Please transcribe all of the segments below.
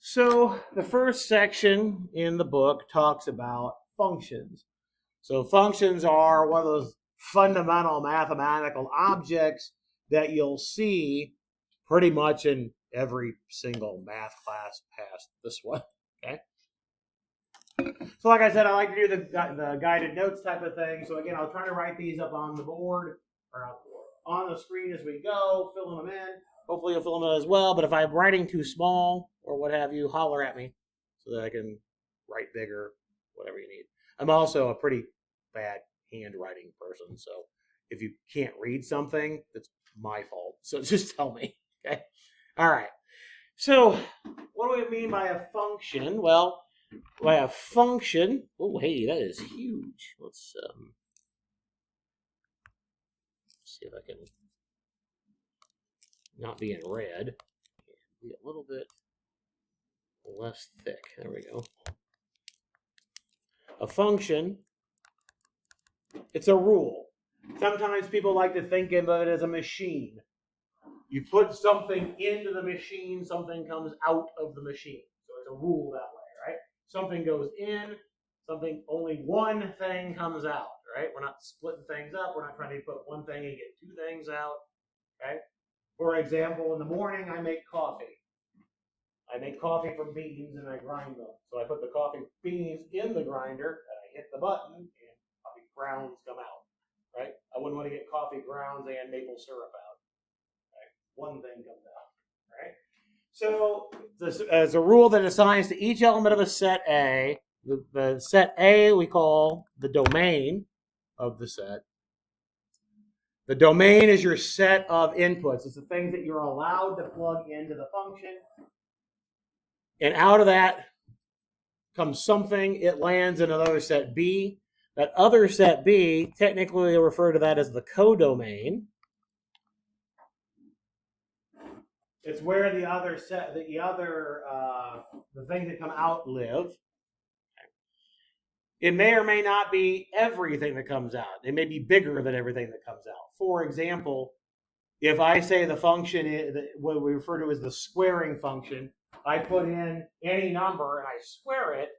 So the first section in the book talks about functions. So functions are one of those fundamental mathematical objects that you'll see pretty much in every single math class past this one. Okay. So like I said, I like to do the guided notes type of thing. So again, I'll try to write these up on the board or on the screen as we go, filling them in. Hopefully you'll fill them in as well. But if I'm writing too small or what have you, holler at me so that I can write bigger, whatever you need. I'm also a pretty bad handwriting person. So if you can't read something, it's my fault. So just tell me. Okay. All right. So what do we mean by a function? Well, by a function, oh, hey, that is huge. Let's see if I can not be in red. Be a little bit less thick. There we go. A function, it's a rule. Sometimes people like to think of it as a machine. You put something into the machine, something comes out of the machine. So it's a rule that way, right? Something goes in, only one thing comes out, right? We're not splitting things up. We're not trying to put one thing and get two things out, okay? For example, in the morning, I make coffee. I make coffee from beans and I grind them. So I put the coffee beans in the grinder and I hit the button and coffee grounds come out, right? I wouldn't want to get coffee grounds and maple syrup out. Right? One thing comes out, right? So this, as a rule that assigns to each element of a set A, the set A we call the domain of the set. The domain is your set of inputs. It's the things that you're allowed to plug into the function. And out of that comes something. It lands in another set B. That other set B, technically we'll refer to that as the codomain. It's where the things that come out live. It may or may not be everything that comes out. It may be bigger than everything that comes out. For example, if I say the function is what we refer to as the squaring function, I put in any number and I square it,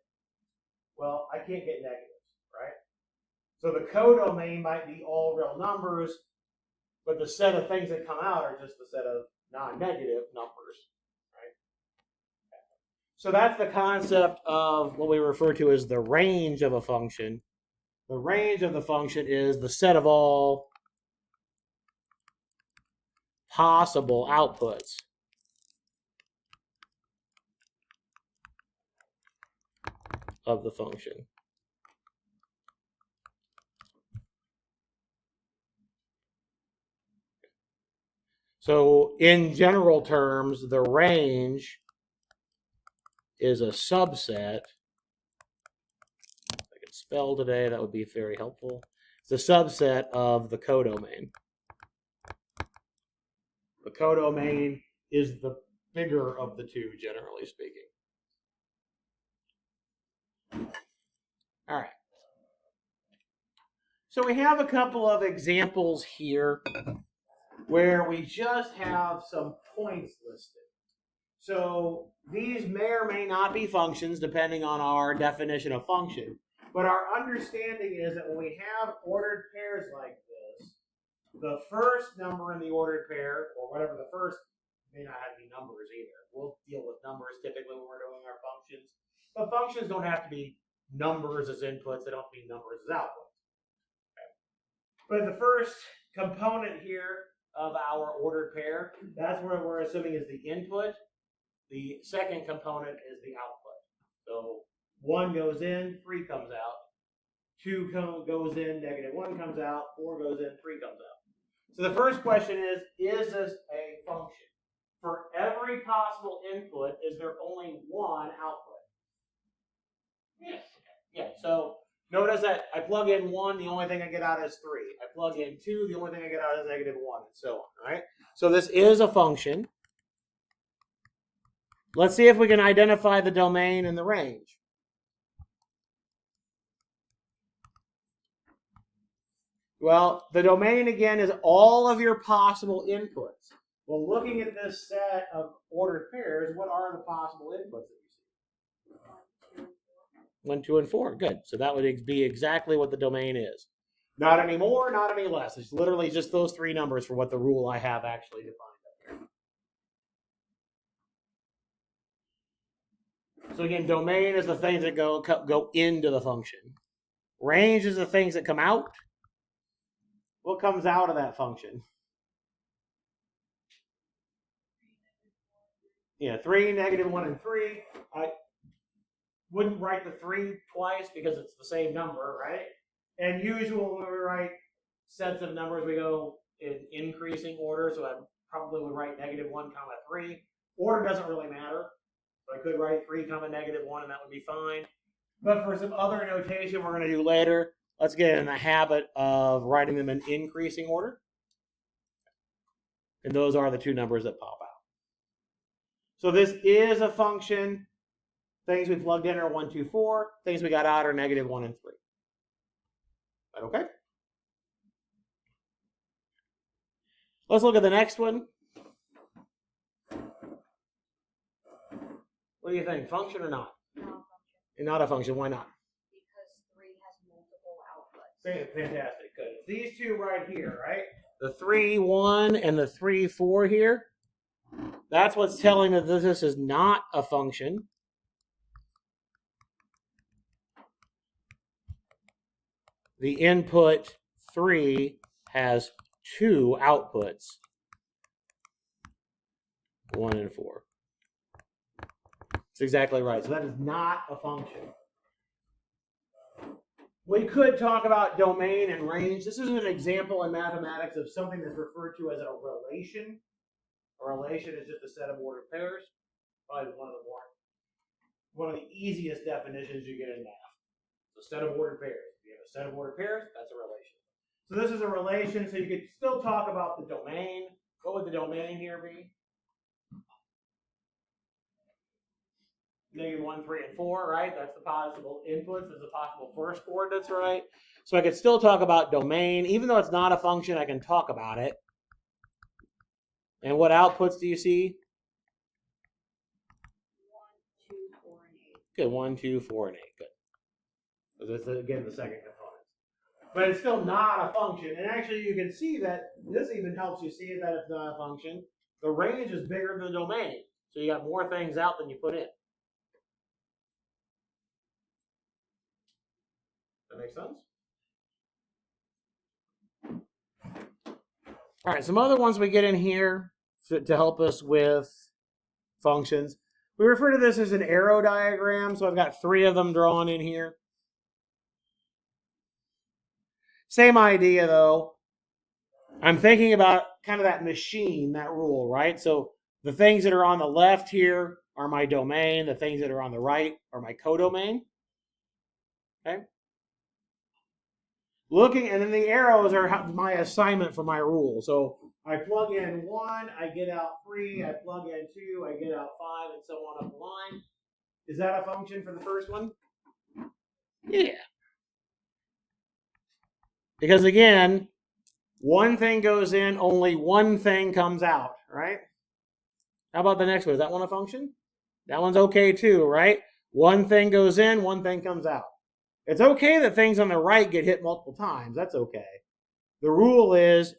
well, I can't get negatives, right? So the codomain might be all real numbers, but the set of things that come out are just the set of non-negative numbers, right? So that's the concept of what we refer to as the range of a function. The range of the function is the set of all possible outputs. Of the function. So in general terms, the range is a subset. If I could spell today, that would be very helpful. It's a subset of the codomain. The codomain is the bigger of the two, generally speaking. All right. So we have a couple of examples here where we just have some points listed. So these may or may not be functions depending on our definition of function. But our understanding is that when we have ordered pairs like this, the first number in the ordered pair, or whatever the first, may not have any numbers either. We'll deal with numbers typically when we're doing our functions. But functions don't have to be numbers as inputs. They don't have to be numbers as outputs. Okay. But the first component here of our ordered pair, that's where we're assuming is the input. The second component is the output. So 1 goes in, 3 comes out. 2 goes in, -1 comes out. 4 goes in, 3 comes out. So the first question is this a function? For every possible input, is there only one output? Yes. Yeah, so notice that I plug in 1, the only thing I get out is 3. I plug in 2, the only thing I get out is -1, and so on, right? So this is a function. Let's see if we can identify the domain and the range. Well, the domain, again, is all of your possible inputs. Well, looking at this set of ordered pairs, what are the possible inputs that you see? 1, 2, and 4. Good. So that would be exactly what the domain is. Not any more, not any less. It's literally just those three numbers for what the rule I have actually defined up here. So again, domain is the things that go into the function. Range is the things that come out. What comes out of that function? Yeah, 3, -1, and 3. I wouldn't write the 3 twice because it's the same number, right? And usually when we write sets of numbers, we go in increasing order. So I probably would write -1, 3. Order doesn't really matter. So I could write 3, -1, and that would be fine. But for some other notation we're going to do later, let's get in the habit of writing them in increasing order. And those are the two numbers that pop out. So this is a function. Things we plugged in are 1, 2, 4. Things we got out are -1 and 3. Is that okay? Let's look at the next one. What do you think? Function or not? No function. Not a function. Why not? Because 3 has multiple outputs. Fantastic. Good. These two right here, right? The 3, 1 and the 3, 4 here. That's what's telling us that this is not a function. The input 3 has 2 outputs, 1 and 4. That's exactly right. So that is not a function. We could talk about domain and range. This is an example in mathematics of something that's referred to as a relation. A relation is just a set of ordered pairs. Probably one of the easiest definitions you get in math. A set of ordered pairs. If you have a set of ordered pairs, that's a relation. So this is a relation, so you could still talk about the domain. What would the domain here be? -1, 3, and 4, right? That's the possible inputs. That's the possible first coordinates, right? So I could still talk about domain. Even though it's not a function, I can talk about it. And what outputs do you see? 1, 2, 4, and 8. Good, 1, 2, 4, and 8. Good. So this is, again, the second component. But it's still not a function. And actually, you can see that this even helps you see that it's not a function. The range is bigger than the domain. So you got more things out than you put in. That makes sense? All right, some other ones we get in here to help us with functions. We refer to this as an arrow diagram, so I've got 3 of them drawn in here. Same idea, though. I'm thinking about kind of that machine, that rule, right? So the things that are on the left here are my domain. The things that are on the right are my codomain. Okay? And then the arrows are my assignment for my rule. So I plug in 1, I get out 3, I plug in 2, I get out 5, and so on up the line. Is that a function for the first one? Yeah. Because again, one thing goes in, only one thing comes out, right? How about the next one? Is that one a function? That one's okay too, right? One thing goes in, one thing comes out. It's okay that things on the right get hit multiple times. That's okay. The rule is,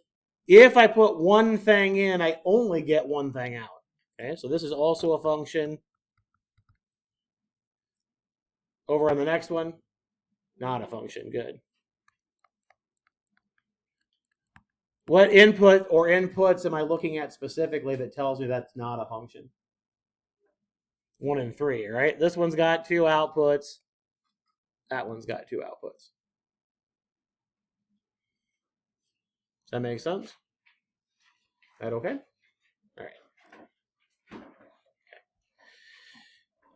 if I put one thing in, I only get one thing out. Okay, so this is also a function. Over on the next one, not a function. Good. What input or inputs am I looking at specifically that tells me that's not a function? 1 and 3, right? This one's got 2 outputs. That one's got 2 outputs. Does that make sense? Is that okay? All right. Okay.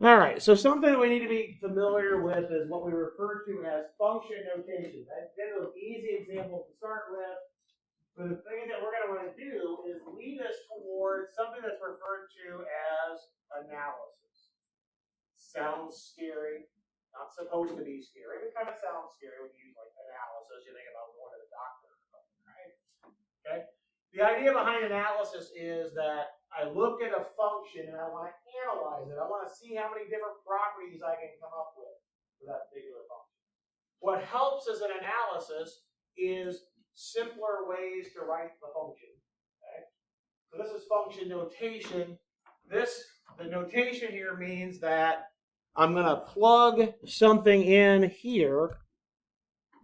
All right, so something that we need to be familiar with is what we refer to as function notation. That's an easy example to start with. But the thing that we're going to want to do is lead us towards something that's referred to as analysis. Sounds scary. Not supposed to be scary. It kind of sounds scary when you use like analysis. You think about going to the doctor or something, right? Okay. The idea behind analysis is that I look at a function and I want to analyze it. I want to see how many different properties I can come up with for that particular function. What helps as an analysis is simpler ways to write the function. Okay? So this is function notation. The notation here means that I'm going to plug something in here,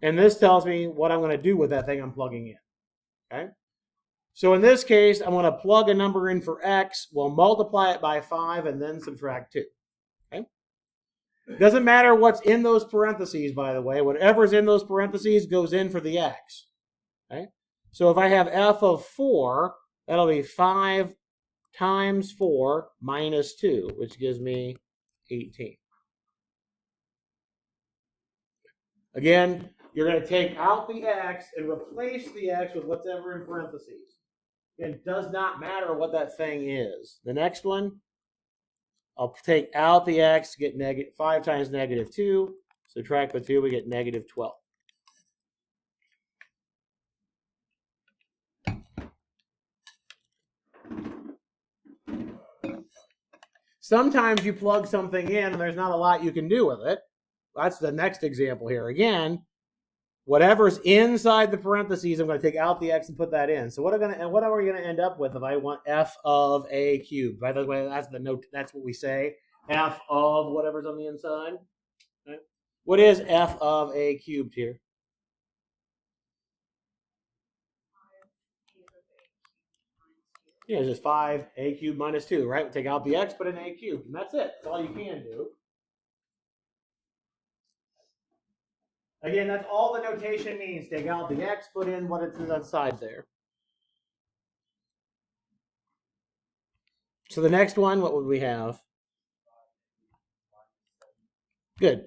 and this tells me what I'm going to do with that thing I'm plugging in. Okay? So in this case, I'm going to plug a number in for x. We'll multiply it by 5 and then subtract 2. Okay? Doesn't matter what's in those parentheses, by the way. Whatever's in those parentheses goes in for the x. Okay? So if I have f of 4, that'll be 5 times 4 minus 2, which gives me 18. Again, you're going to take out the x and replace the x with whatever in parentheses. It does not matter what that thing is. The next one, I'll take out the x, get 5 times negative 2. Subtract the 2, we get negative 12. Sometimes you plug something in and there's not a lot you can do with it. That's the next example here. Again, whatever's inside the parentheses, I'm going to take out the x and put that in. So what are we going to end up with if I want f of a cubed? By the way, that's the note. That's what we say. F of whatever's on the inside. Okay. What is f of a cubed here? Yeah, it's just 5a cubed minus 2, right? We take out the x, put in a cubed, and that's it. That's all you can do. Again, that's all the notation means. Take out the x, put in what it's inside there. So the next one, what would we have? Good.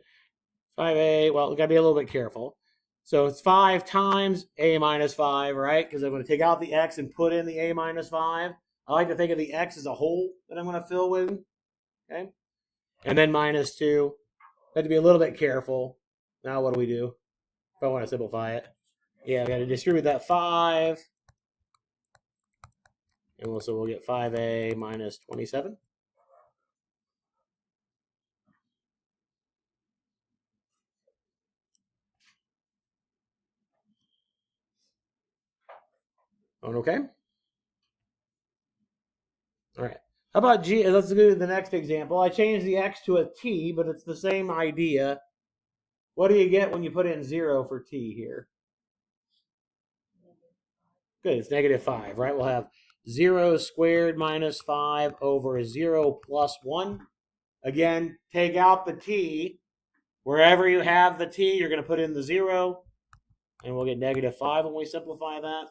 5a, well, we've got to be a little bit careful. So it's 5 times a minus 5, right? Because I'm going to take out the x and put in the a minus 5. I like to think of the x as a hole that I'm going to fill with. Okay? And then minus 2. I have to be a little bit careful. Now what do we do if I want to simplify it? Yeah, we got to distribute that 5. And so we'll get 5a minus 27. Okay? All right. How about g? Let's do the next example. I changed the x to a t, but it's the same idea. What do you get when you put in 0 for t here? Good, it's negative 5, right? We'll have 0 squared minus 5 over 0 plus 1. Again, take out the t. Wherever you have the t, you're going to put in the 0. And we'll get negative 5 when we simplify that.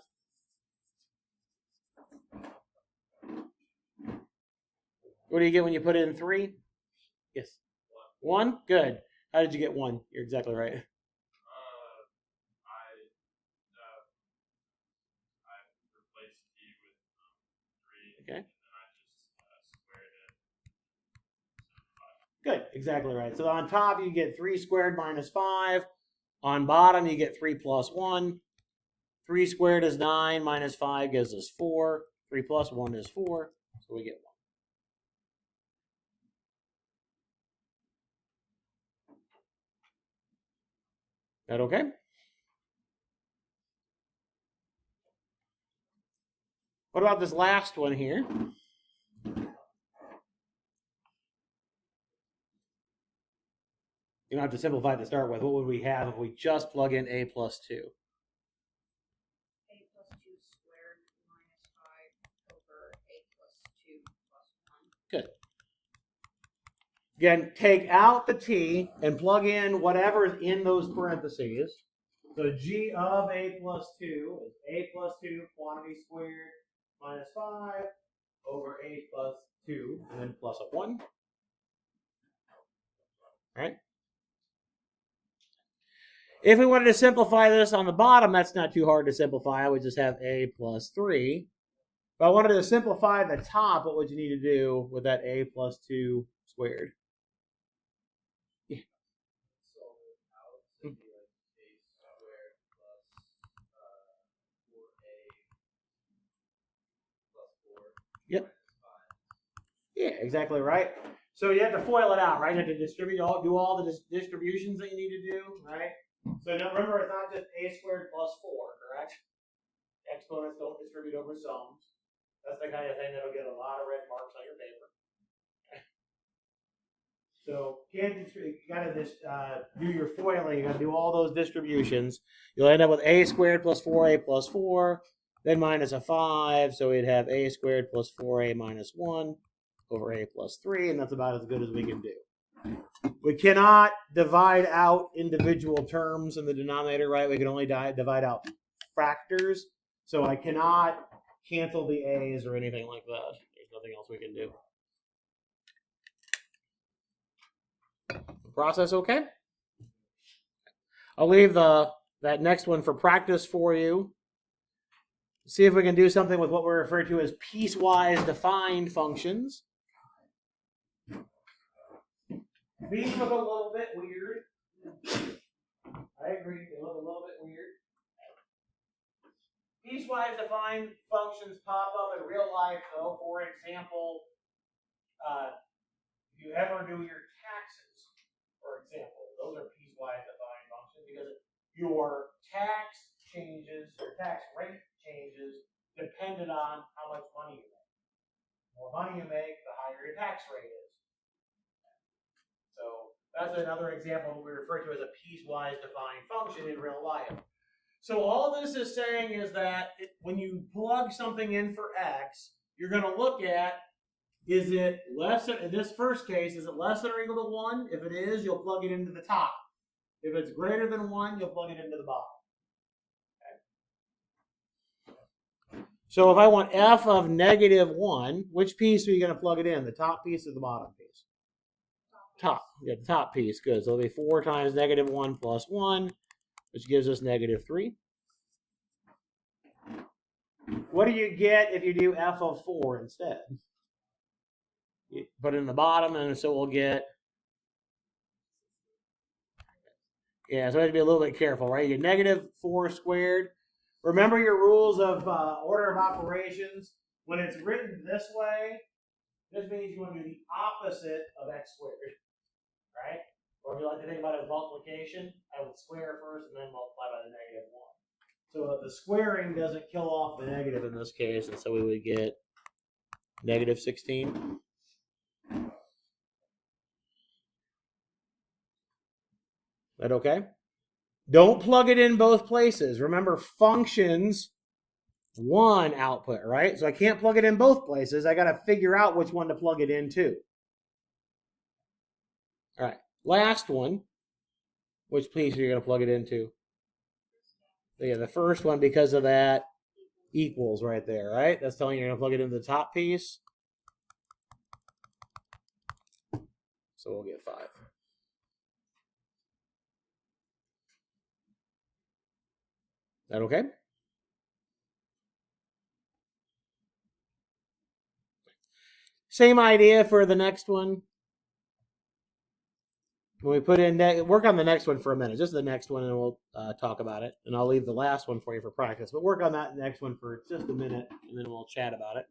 What do you get when you put in 3? Yes. 1? Good. How did you get 1? You're exactly right. Okay. Good, exactly right. So on top, you get 3 squared minus 5. On bottom, you get 3 plus 1. 3 squared is 9, minus 5 gives us 4. 3 plus 1 is 4, so we get 1. That okay? What about this last one here? You don't have to simplify to start with. What would we have if we just plug in a plus 2? A plus 2 squared minus 5 over a plus 2 plus 1. Good. Again, take out the t and plug in whatever is in those parentheses. So g of a plus 2 is a plus 2 quantity squared minus 5 over a plus 2 and then plus a 1. All right. If we wanted to simplify this on the bottom, that's not too hard to simplify. I would just have a plus 3. If I wanted to simplify the top, what would you need to do with that a plus 2 squared? Yeah. Yeah, exactly right. So you have to FOIL it out, right? You have to do all the distributions that you need to do, right? So now remember, it's not just a squared plus 4, correct? Exponents don't distribute over sums. That's the kind of thing that'll get a lot of red marks on your paper. So you gotta just do your FOILing. You gotta do all those distributions. You'll end up with a squared plus 4a plus 4, then minus a 5. So we'd have a squared plus 4a minus 1 over a plus 3, and that's about as good as we can do. We cannot divide out individual terms in the denominator, right? We can only divide out factors. So I cannot cancel the a's or anything like that. There's nothing else we can do. Process okay? I'll leave that next one for practice for you. See if we can do something with what we refer to as piecewise defined functions. These look a little bit weird. I agree, they look a little bit weird. Piecewise defined functions pop up in real life, though. For example, if you ever do your taxes, for example, those are piecewise defined functions because your tax changes, your tax rate changes, dependent on how much money you make. The more money you make, the higher your tax rate is. So that's another example of what we refer to as a piecewise defined function in real life. So all this is saying is that when you plug something in for x, you're going to look at, is it less than, in this first case, is it less than or equal to 1? If it is, you'll plug it into the top. If it's greater than 1, you'll plug it into the bottom. Okay. So if I want f of negative 1, which piece are you going to plug it in? The top piece or the bottom piece? Top. Yeah, the top piece. Good. So it'll be 4 times negative 1 plus 1, which gives us negative 3. What do you get if you do f of 4 instead? You put it in the bottom, and so we'll get, yeah, so we have to be a little bit careful, right? You get negative 4 squared. Remember your rules of order of operations. When it's written this way, this means you want to do the opposite of x squared, right? Or if you like to think about it as multiplication, I would square first and then multiply by the negative 1. So the squaring doesn't kill off the negative in this case, and so we would get negative 16. That okay? Don't plug it in both places. Remember, functions, one output, right? So I can't plug it in both places. I got to figure out which one to plug it into. All right, last one. Which piece are you going to plug it into? Yeah, the first one, because of that, equals right there, right? That's telling you you're going to plug it into the top piece. So we'll get 5. That okay? Same idea for the next one. When we put in, work on the next one for a minute, just the next one, and we'll talk about it. And I'll leave the last one for you for practice. But work on that next one for just a minute, and then we'll chat about it.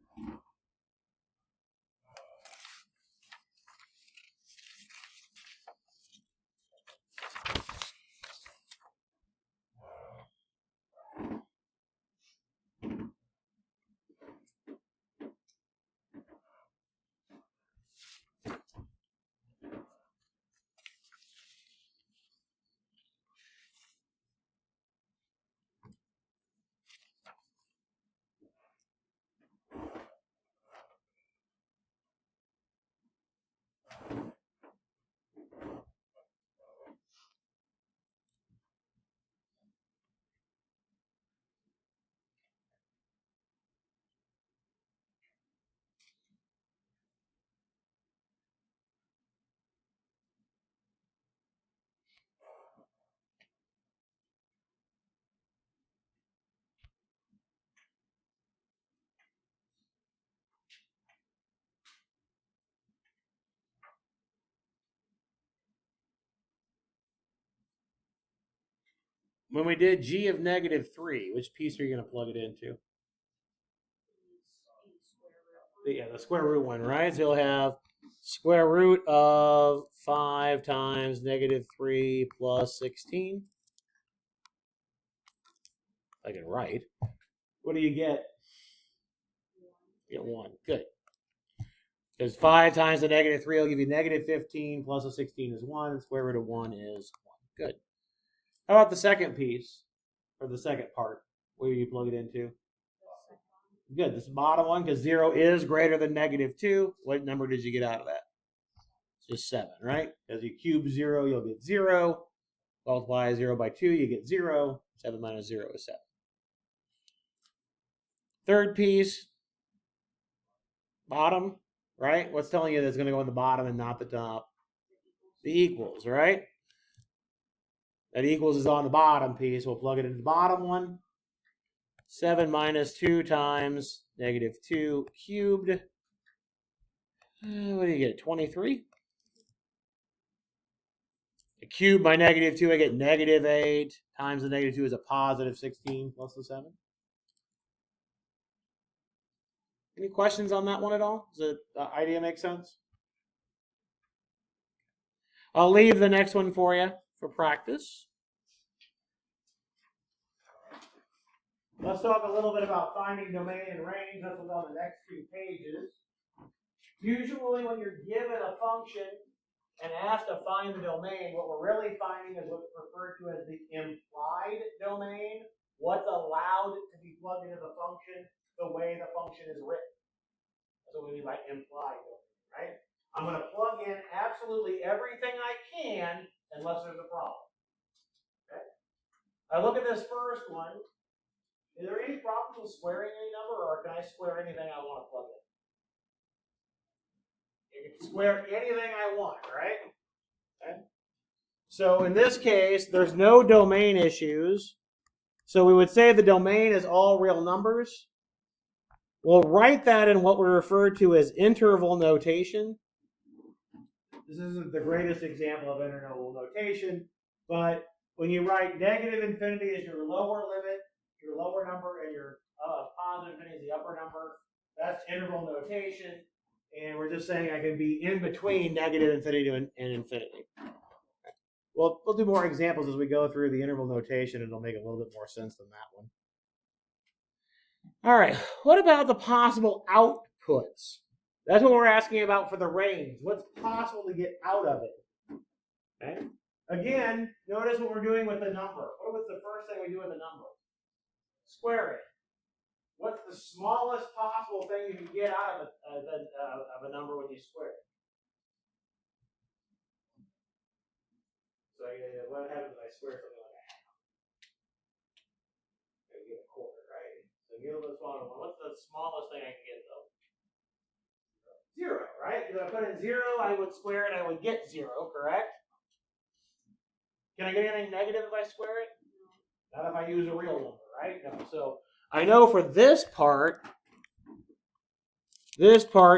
When we did g of negative 3, which piece are you going to plug it into? the square root one, right? So you'll have square root of 5 times negative 3 plus 16. I can write. What do you get? You get 1. Good. Because 5 times the negative 3 will give you negative 15 plus a 16 is 1. And square root of 1 is 1. Good. How about the second piece, or the second part? Where do you plug it into? Good. This bottom one, because 0 is greater than negative 2. What number did you get out of that? It's just 7, right? As you cube 0, you'll get 0. Multiply 0 by 2, you get 0. 7 minus 0 is 7. Third piece, bottom, right? What's telling you that it's going to go in the bottom and not the top? The equals, right? That equals is on the bottom piece. We'll plug it into the bottom one. 7 minus 2 times negative 2 cubed. What do you get? 23? I cube by negative 2, I get negative 8 times the negative 2 is a positive 16 plus the 7. Any questions on that one at all? Does the idea make sense? I'll leave the next one for you for practice. Let's talk a little bit about finding domain and range. That's what's on the next 2 pages. Usually when you're given a function and asked to find the domain, what we're really finding is what's referred to as the implied domain. What's allowed to be plugged into the function the way the function is written. That's what we mean by implied domain, right? I'm going to plug in absolutely everything I can unless there's a problem. Okay? I look at this first one. Is there any problem with squaring any number, or can I square anything I want to plug in? You can square anything I want, right? Okay. So in this case, there's no domain issues. So we would say the domain is all real numbers. We'll write that in what we refer to as interval notation. This isn't the greatest example of interval notation, but when you write negative infinity as your lower limit, your lower number, and your positive infinity is the upper number, that's interval notation. And we're just saying I can be in between negative infinity and infinity. Well, we'll do more examples as we go through the interval notation, and it'll make a little bit more sense than that one. All right, what about the possible outputs? That's what we're asking about for the range. What's possible to get out of it? Okay. Again, notice what we're doing with the number. What was the first thing we do with the number? Square it. What's the smallest possible thing you can get out of a number when you square it? So what happens if I square something like a half? I get a quarter, right? So get a little bit smaller one. What's the smallest thing I can get though? 0, right? If I put in 0, I would square it, I would get 0, correct? Can I get anything negative if I square it? Not if I use a real number, right? No. So I know for this part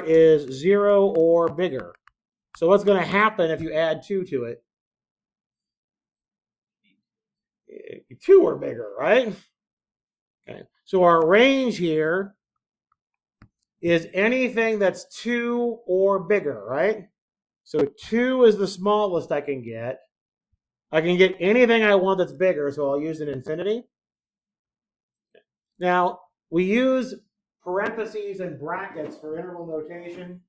is 0 or bigger. So what's going to happen if you add 2 to it? 2 or bigger, right? Okay. So our range here is anything that's 2 or bigger, right? So 2 is the smallest I can get. I can get anything I want that's bigger, so I'll use an infinity. Now, we use parentheses and brackets for interval notation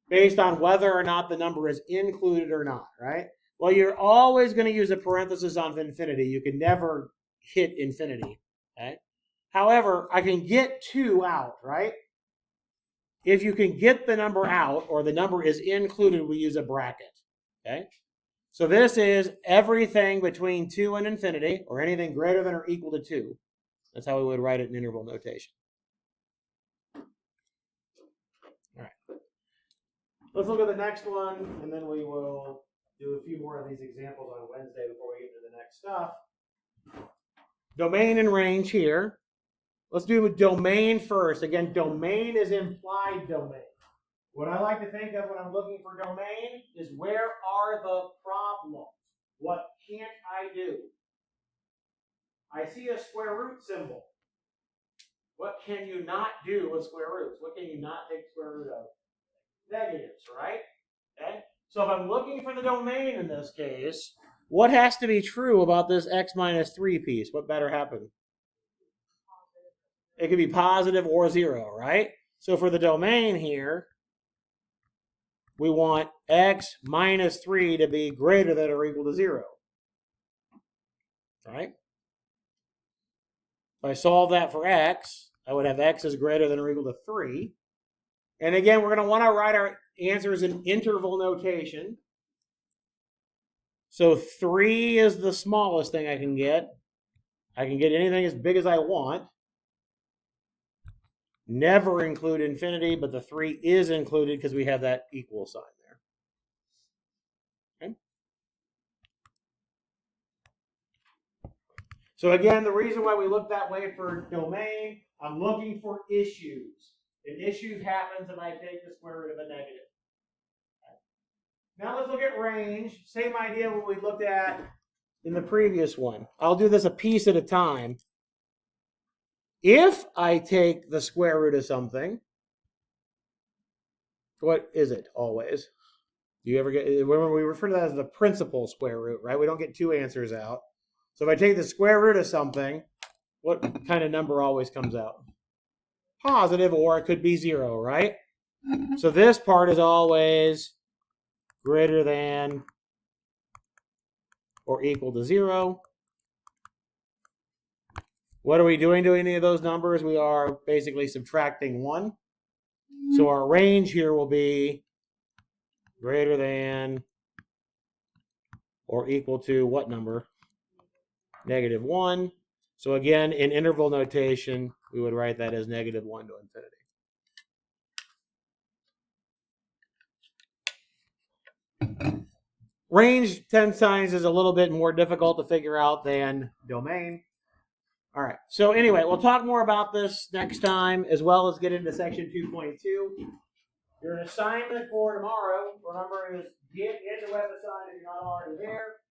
based on whether or not the number is included or not, right? Well, you're always going to use a parenthesis on infinity. You can never hit infinity, okay? However, I can get 2 out, right? If you can get the number out or the number is included, we use a bracket, okay? So this is everything between 2 and infinity, or anything greater than or equal to 2. That's how we would write it in interval notation. All right. Let's look at the next one, and then we will do a few more of these examples on Wednesday before we get to the next stuff. Domain and range here. Let's do domain first. Again, domain is implied domain. What I like to think of when I'm looking for domain is where are the problems? What can't I do? I see a square root symbol. What can you not do with square roots? What can you not take square root of? Negatives, right? Okay. So if I'm looking for the domain in this case, what has to be true about this x minus 3 piece? What better happen? It could be positive or 0, right? So for the domain here, we want x minus 3 to be greater than or equal to 0. Right? If I solve that for x, I would have x is greater than or equal to 3. And again, we're going to want to write our answers in interval notation. So 3 is the smallest thing I can get. I can get anything as big as I want. Never include infinity, but the 3 is included because we have that equal sign there. Okay. So again, the reason why we look that way for domain, I'm looking for issues. An issue happens if I take the square root of a negative. Now let's look at range. Same idea what we looked at in the previous one. I'll do this a piece at a time. If I take the square root of something, what is it always? Do you ever get, remember we refer to that as the principal square root, right? We don't get two answers out. So if I take the square root of something, what kind of number always comes out? Positive, or it could be 0, right? So this part is always greater than or equal to 0. What are we doing to any of those numbers? We are basically subtracting 1. So our range here will be greater than or equal to what number? -1. So again, in interval notation, we would write that as -1 to infinity. Range 10 signs is a little bit more difficult to figure out than domain. All right. So anyway, we'll talk more about this next time, as well as get into section 2.2. Your assignment for tomorrow, remember, is get into WebAssign if you're not already there,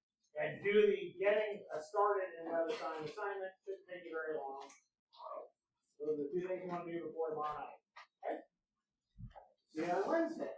and do the getting started in WebAssign assignment. Shouldn't take you very long. Those are the two things you want to do before tomorrow night. Okay? See you on Wednesday.